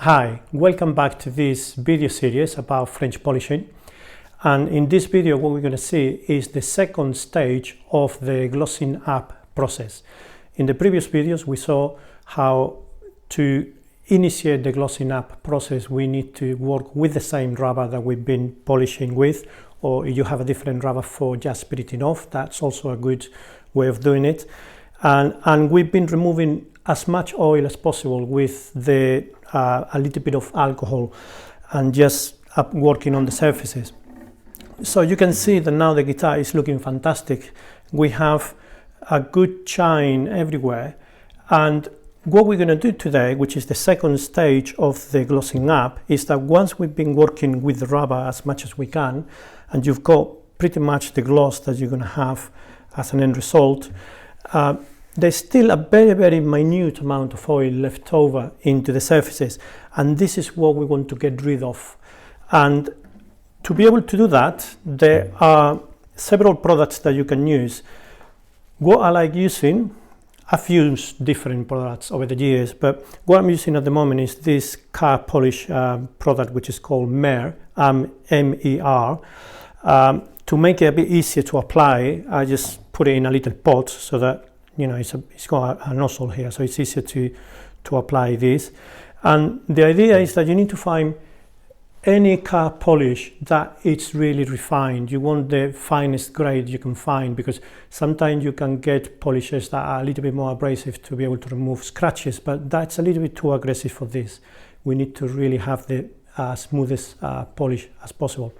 Hi, welcome back to this video series about French polishing. And in this video what we're going to see is the second stage of the glossing up process. In the previous videos we saw how to initiate the glossing up process. We need to work with the same rubber that we've been polishing with, or if you have a different rubber for just spiriting off, that's also a good way of doing it. And we've been removing as much oil as possible with the a little bit of alcohol and just working on the surfaces. So you can see that now the guitar is looking fantastic. We have a good shine everywhere, and what we're going to do today, which is the second stage of the glossing up, is that once we've been working with the rubber as much as we can and you've got pretty much the gloss that you're going to have as an end result, there's still a very minute amount of oil left over into the surfaces, and this is what we want to get rid of. And to be able to do that, there are several products that you can use. What I like using, I've used different products over the years, but what I'm using at the moment is this car polish product, which is called MER, M-E-R. To make it a bit easier to apply, I just put it in a little pot so that it's got a nozzle here, so it's easier to apply this. And the idea is that you need to find any car polish that it's really refined. You want the finest grade you can find, because sometimes you can get polishes that are a little bit more abrasive to be able to remove scratches, but that's a little bit too aggressive for this. We need to really have the smoothest polish as possible.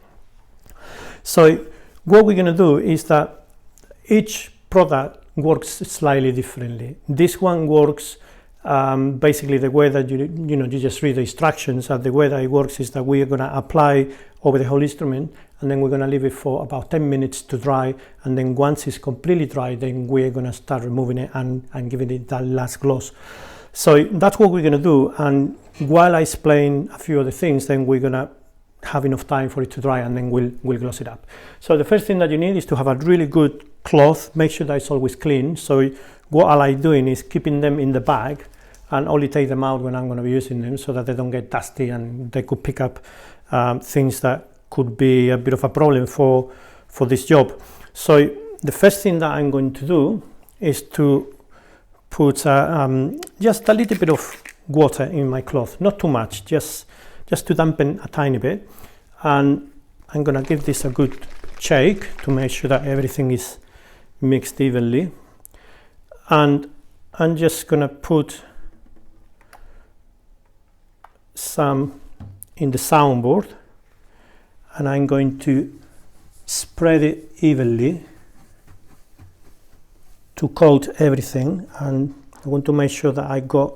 So what we're going to do is that each product works slightly differently. This one works basically the way that you just read the instructions, and the way that it works is that we are going to apply over the whole instrument, and then we're going to leave it for about 10 minutes to dry, and then once it's completely dry, then we're going to start removing it and giving it that last gloss. So that's what we're going to do, and while I explain a few other things, then we're going to have enough time for it to dry, and then we'll gloss it up. So the first thing that you need is to have a really good cloth. Make sure that it's always clean. So what I like doing is keeping them in the bag and only take them out when I'm going to be using them, so that they don't get dusty and they could pick up things that could be a bit of a problem for this job. So the first thing that I'm going to do is to put just a little bit of water in my cloth, not too much, just to dampen a tiny bit, and I'm going to give this a good shake to make sure that everything is mixed evenly. And I'm just going to put some in the soundboard, and I'm going to spread it evenly to coat everything, and I want to make sure that I got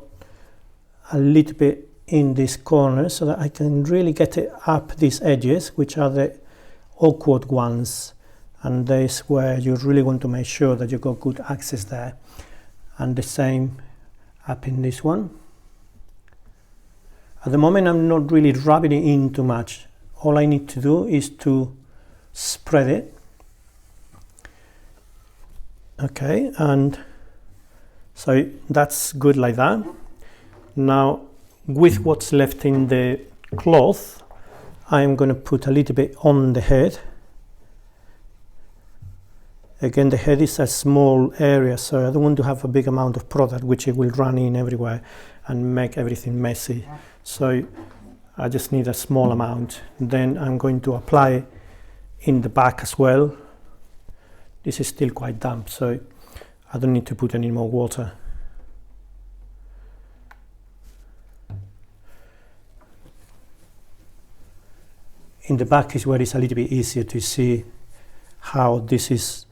a little bit in this corner so that I can really get it up these edges, which are the awkward ones, and this where you really want to make sure that you got good access there, and the same up in this one. At the moment I'm not really rubbing it in too much. All I need to do is to spread it. Okay, and so that's good like that. Now with what's left in the cloth, I'm going to put a little bit on the head. Again, the head is a small area, so I don't want to have a big amount of product which it will run in everywhere and make everything messy. So I just need a small amount. Then I'm going to apply in the back as well. This is still quite damp, so I don't need to put any more water. In the back is where it's a little bit easier to see how this is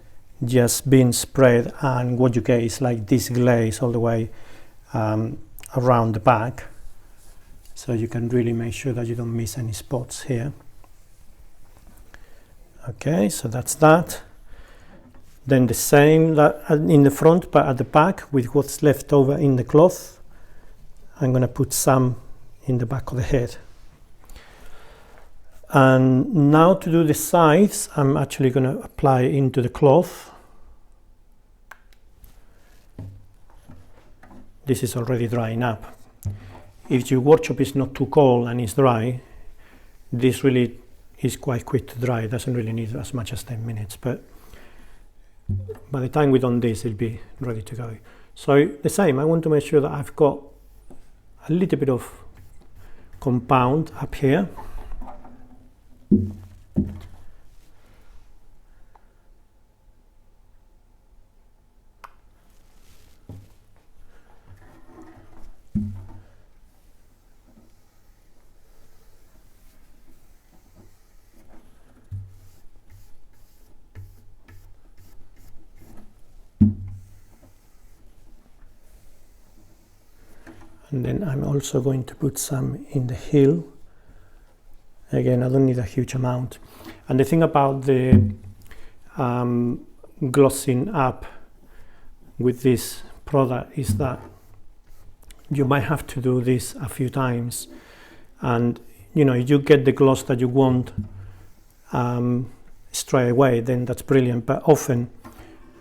just being spread, and what you get is like this glaze all the way around the back, so you can really make sure that you don't miss any spots here. Okay, so that's that. Then the same that in the front, but at the back with what's left over in the cloth, I'm going to put some in the back of the head. And now to do the sides, I'm actually going to apply into the cloth. This is already drying up. if your workshop is not too cold and it's dry, this really is quite quick to dry. It doesn't really need as much as 10 minutes, but by the time we've done this, it'll be ready to go. So the same, I want to make sure that I've got a little bit of compound up here. And then I'm also going to put some in the heel. Again, I don't need a huge amount. And the thing about the glossing up with this product is that you might have to do this a few times, and you know, if you get the gloss that you want straight away, then that's brilliant, but often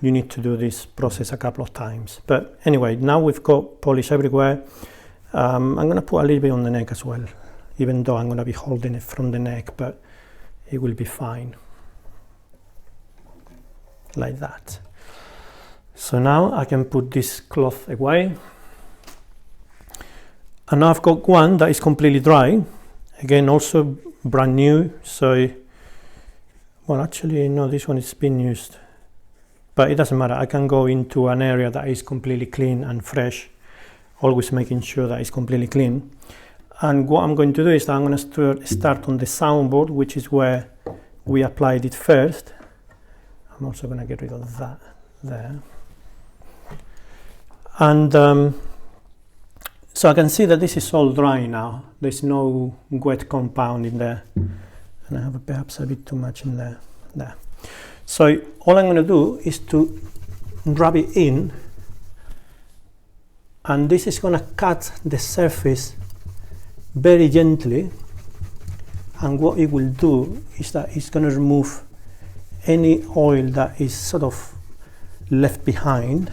you need to do this process a couple of times. But anyway, now we've got polish everywhere. I'm going to put a little bit on the neck as well, even though I'm going to be holding it from the neck, but it will be fine. Like that. So now I can put this cloth away. And now I've got one that is completely dry. Again, also brand new. So, well, actually, no, this one is been used. But it doesn't matter. I can go into an area that is completely clean and fresh, always making sure that it's completely clean. And what I'm going to do is that I'm going to start on the soundboard, which is where we applied it first. I'm also going to get rid of that there. And so I can see that this is all dry now. There's no wet compound in there. And I have perhaps a bit too much in there. There. So all I'm going to do is to rub it in, and this is going to cut the surface very gently, and what it will do is that it's going to remove any oil that is sort of left behind.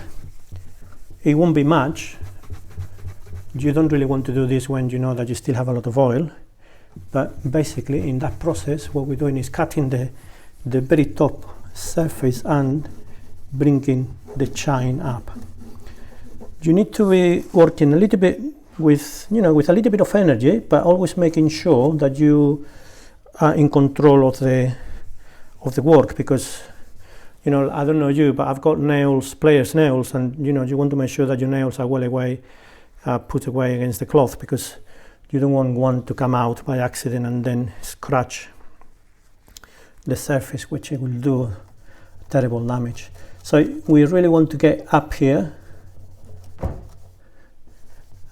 It won't be much. You don't really want to do this when you know that you still have a lot of oil, but basically in that process what we're doing is cutting the very top surface and bringing the shine up. You need to be working a little bit with, you know, with a little bit of energy, but always making sure that you are in control of the work, because, you know, I don't know you, but I've got nails, players' nails, and you know, you want to make sure that your nails are well away, put away against the cloth, because you don't want one to come out by accident and then scratch the surface, which it will do terrible damage. So we really want to get up here,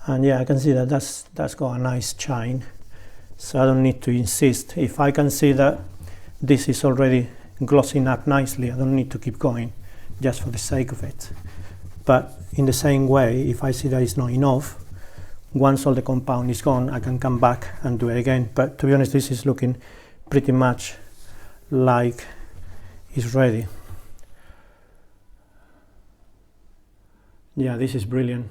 and yeah, I can see that that's got a nice shine, so I don't need to insist. If I can see that this is already glossing up nicely, I don't need to keep going just for the sake of it. But in the same way, if I see that it's not enough, once all the compound is gone, I can come back and do it again. But to be honest, this is looking pretty much like it's ready. Yeah, this is brilliant.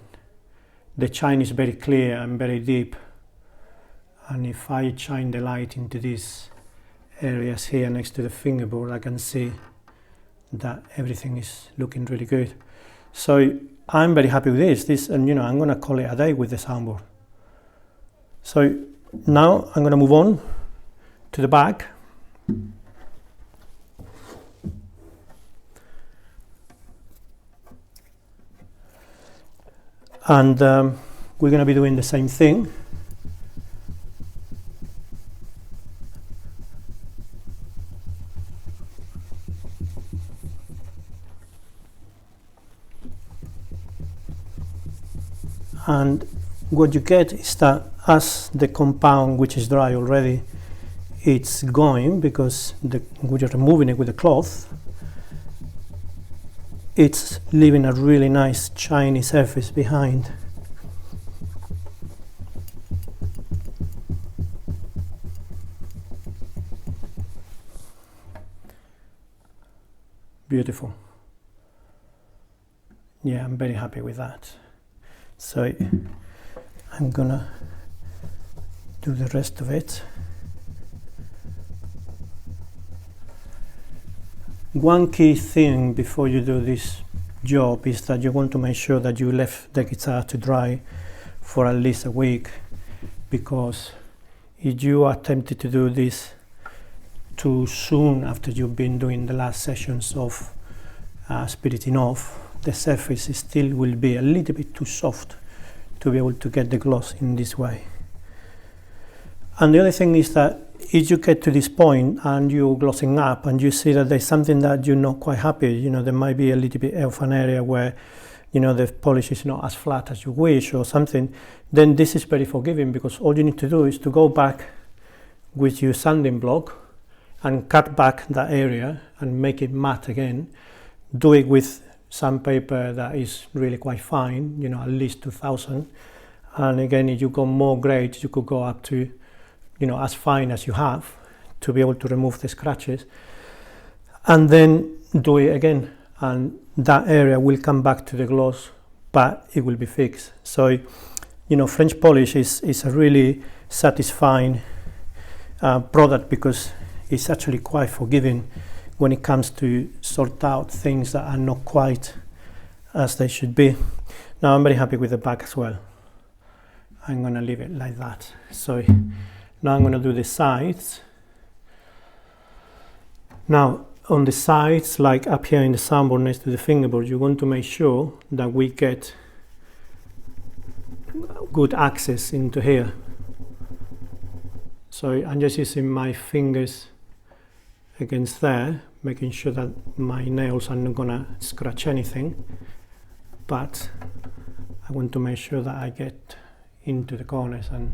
The shine is very clear and very deep, and if I shine the light into these areas here next to the fingerboard, I can see that everything is looking really good. So I'm very happy with this, and you know, I'm going to call it a day with the soundboard. So now I'm going to move on to the back. And we're going to be doing the same thing. And what you get is that as the compound, which is dry already, it's going, because we are removing it with the cloth, it's leaving a really nice shiny surface behind. Beautiful. Yeah, I'm very happy with that. So I'm gonna do the rest of it. One key thing before you do this job is that you want to make sure that you left the guitar to dry for at least a week, because if you attempted to do this too soon after you've been doing the last sessions of spiriting off, the surface still will be a little bit too soft to be able to get the gloss in this way. And the other thing is that if you get to this point and you're glossing up and you see that there's something that you're not quite happy, there might be a little bit of an area where the polish is not as flat as you wish or something, then this is very forgiving, because all you need to do is to go back with your sanding block and cut back that area and make it matte again. Do it with sandpaper that is really quite fine, at least 2000. And again, if you go more grades, you could go up to as fine as you have to be able to remove the scratches, and then do it again, and that area will come back to the gloss, but it will be fixed. So French polish is a really satisfying product, because it's actually quite forgiving when it comes to sort out things that are not quite as they should be. Now I'm very happy with the back as well. I'm going to leave it like that. So now I'm going to do the sides. Now on the sides, like up here in the soundboard next to the fingerboard, you want to make sure that we get good access into here. So I'm just using my fingers against there, making sure that my nails are not going to scratch anything, but I want to make sure that I get into the corners, and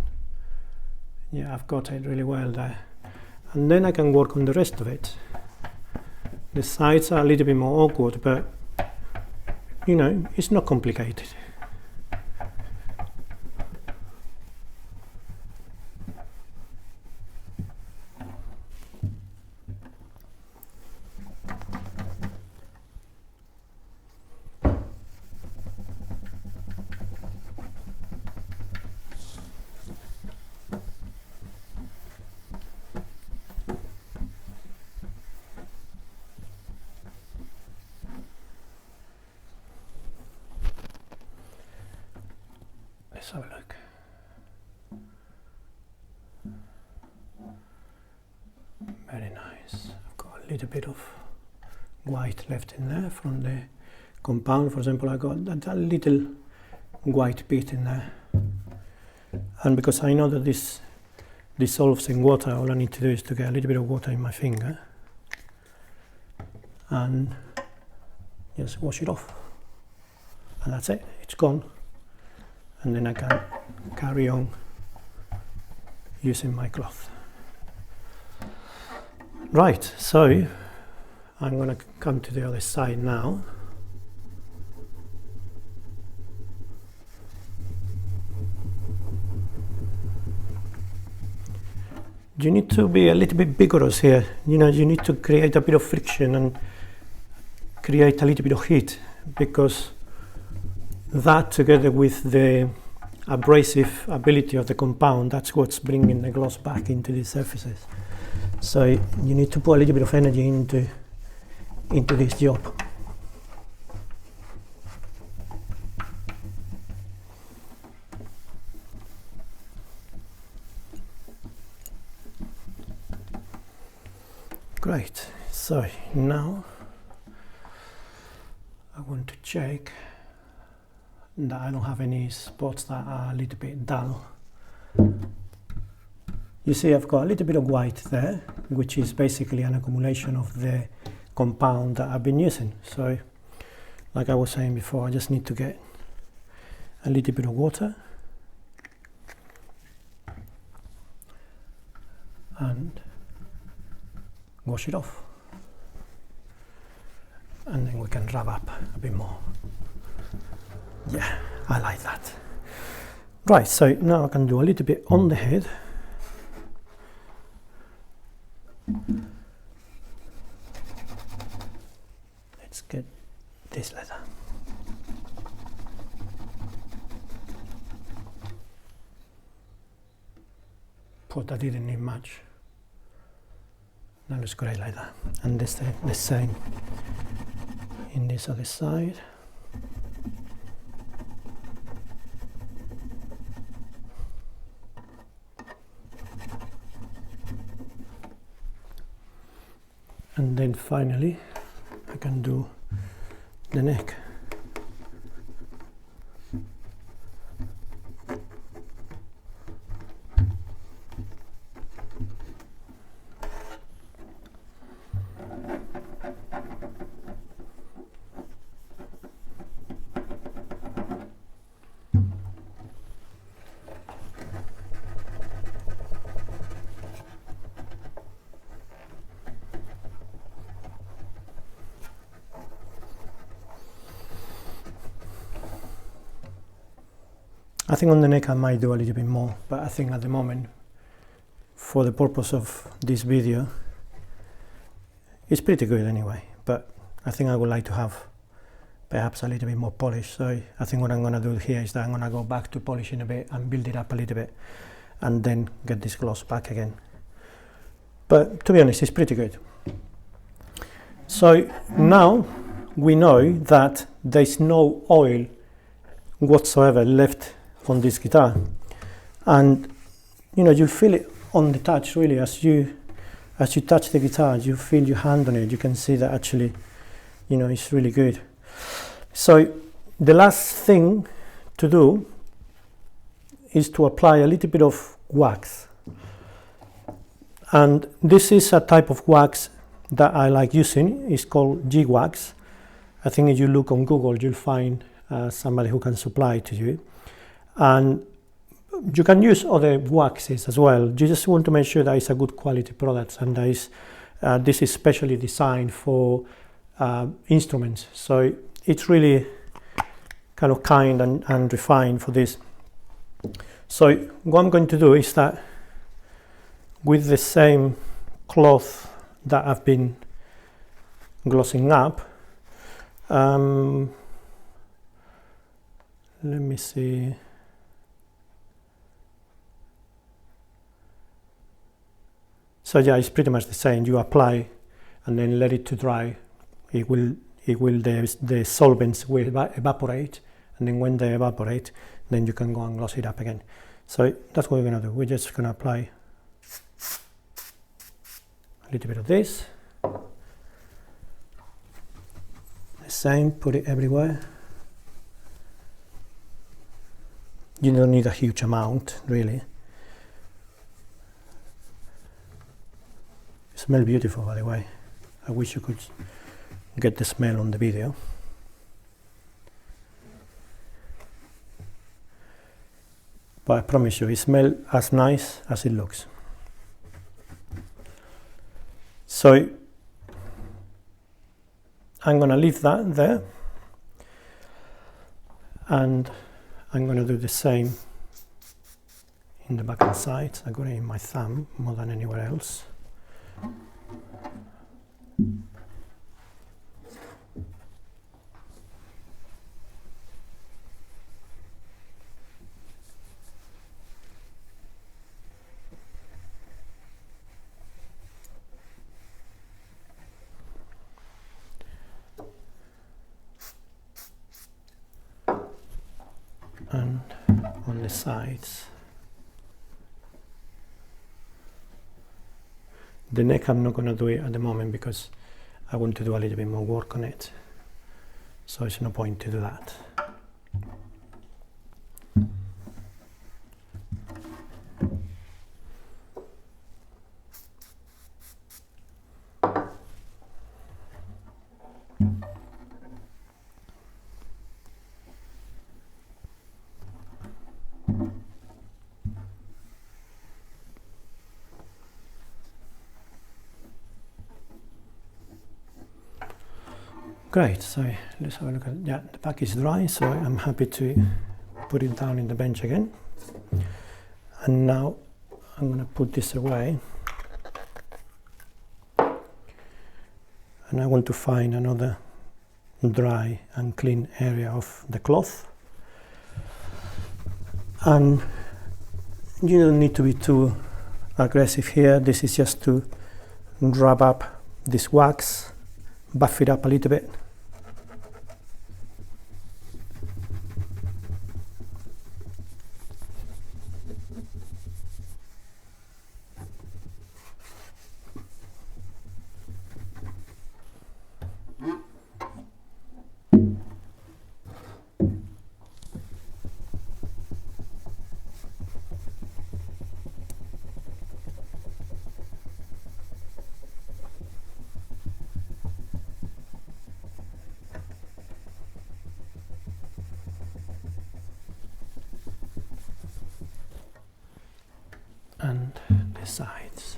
yeah, I've got it really well there. And then I can work on the rest of it. The sides are a little bit more awkward, but it's not complicated. Let's have a look. Very nice. I've got a little bit of white left in there from the compound. For example, I got that little white bit in there. And because I know that this dissolves in water, all I need to do is to get a little bit of water in my finger and just wash it off. And that's it, it's gone. And then I can carry on using my cloth. Right, so I'm going to come to the other side now. You need to be a little bit vigorous here. You need to create a bit of friction and create a little bit of heat, because that, together with the abrasive ability of the compound, that's what's bringing the gloss back into the surfaces. So you need to put a little bit of energy into this job. Great. So now I want to check that I don't have any spots that are a little bit dull. You see, I've got a little bit of white there, which is basically an accumulation of the compound that I've been using. So, like I was saying before, I just need to get a little bit of water and wash it off. And then we can rub up a bit more. Yeah, I like that. Right, so now I can do a little bit on the head. Let's get this leather. but I didn't need much. That looks great like that. And this the same in this other side. And then finally I can do the neck. I think on the neck I might do a little bit more, but I think at the moment, for the purpose of this video, it's pretty good anyway. But I think I would like to have perhaps a little bit more polish. So I think what I'm going to do here is that I'm going to go back to polishing a bit and build it up a little bit, and then get this gloss back again. But to be honest, it's pretty good. So now we know that there's no oil whatsoever left on this guitar, and you know, you feel it on the touch really. As you touch the guitar, you feel your hand on it. You can see that actually, you know, it's really good. So the last thing to do is to apply a little bit of wax, and this is a type of wax that I like using. It's called G wax. I think if you look on Google, you'll find somebody who can supply it to you. And you can use other waxes as well. You just want to make sure that it's a good quality product, and that is, this is specially designed for instruments. So it's really kind of kind and refined for this. So what I'm going to do is that with the same cloth that I've been glossing up, let me see. So yeah, it's pretty much the same. You apply and then let it to dry. The solvents will evaporate, and then when they evaporate, then you can go and gloss it up again. So that's what we're going to do. We're just going to apply a little bit of this. The same, put it everywhere. You don't need a huge amount, really. It smells beautiful, by the way. I wish you could get the smell on the video. But I promise you, it smells as nice as it looks. So I'm going to leave that there, and I'm going to do the same in the back and sides. I got it in my thumb more than anywhere else. And on the sides. The neck I'm not going to do it at the moment because I want to do a little bit more work on it, so it's no point to do that. Great, so let's have a look at it. Yeah, the back is dry, so I'm happy to put it down in the bench again. And now I'm going to put this away. And I want to find another dry and clean area of the cloth. And you don't need to be too aggressive here. This is just to rub up this wax, buff it up a little bit. And the sides.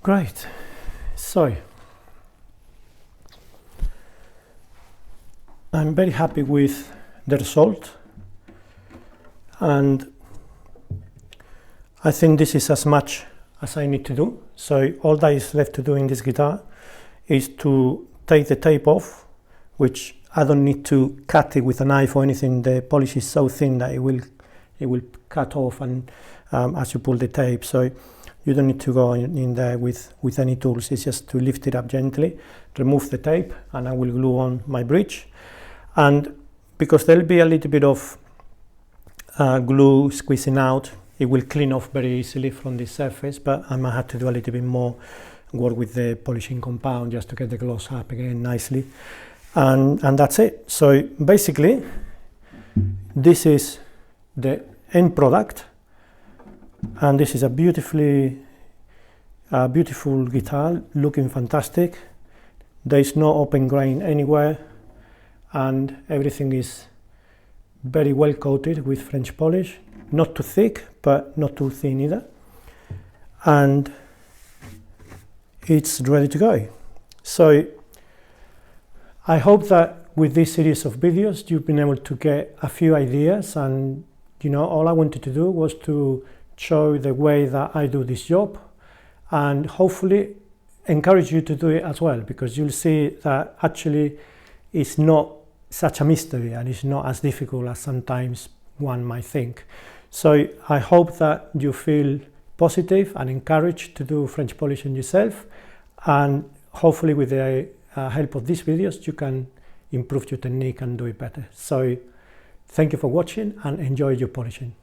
Great. So I'm very happy with the result, and I think this is as much as I need to do. So all that is left to do in this guitar is to take the tape off, which I don't need to cut it with a knife or anything. The polish is so thin that it will cut off, and as you pull the tape, so you don't need to go in there with any tools. It's just to lift it up gently, remove the tape, and I will glue on my bridge. And because there'll be a little bit of glue squeezing out, it will clean off very easily from the surface, but I might have to do a little bit more work with the polishing compound just to get the gloss up again nicely. And that's it. So basically, this is the end product. And this is a beautiful guitar, looking fantastic. There is no open grain anywhere, and everything is very well coated with French polish. Not too thick, but not too thin either. And it's ready to go. So I hope that with this series of videos, you've been able to get a few ideas, and all I wanted to do was to show the way that I do this job, and hopefully encourage you to do it as well, because you'll see that actually it's not such a mystery and it's not as difficult as sometimes one might think. So I hope that you feel positive and encouraged to do French polishing yourself, and hopefully with the help of these videos you can improve your technique and do it better. So thank you for watching, and enjoy your polishing.